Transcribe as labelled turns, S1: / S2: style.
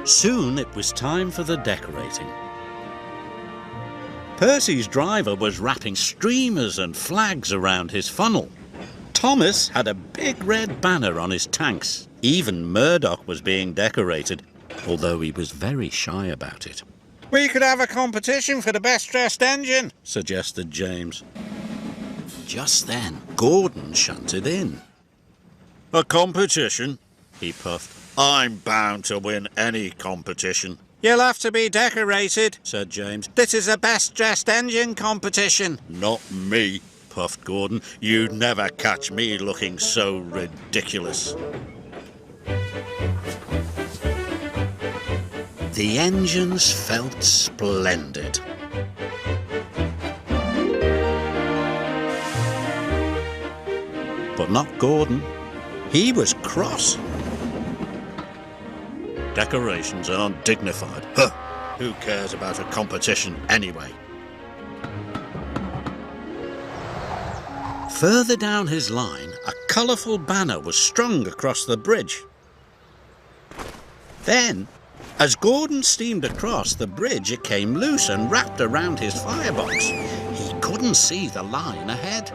S1: Soon it was time for the decorating. Percy's driver was wrapping streamers and flags around his funnel. Thomas had a big red banner on his tanks. Even Murdoch was being decorated, although he was very shy about it.
S2: "We could have a competition for the best-dressed engine,"
S1: suggested James. Just then, Gordon shunted in.
S2: "A competition?"
S1: he puffed.
S2: "I'm bound to win any competition." "You'll have to be decorated," said James. "This is a best-dressed engine competition."
S1: "Not me," puffed Gordon. "You'd never catch me looking so ridiculous." The engines felt splendid. But not Gordon. He was cross. Decorations aren't dignified. Huh! Who cares about a competition anyway? Further down his line, a colourful banner was strung across the bridge. Then, as Gordon steamed across the bridge, it came loose and wrapped around his firebox. He couldn't see the line ahead.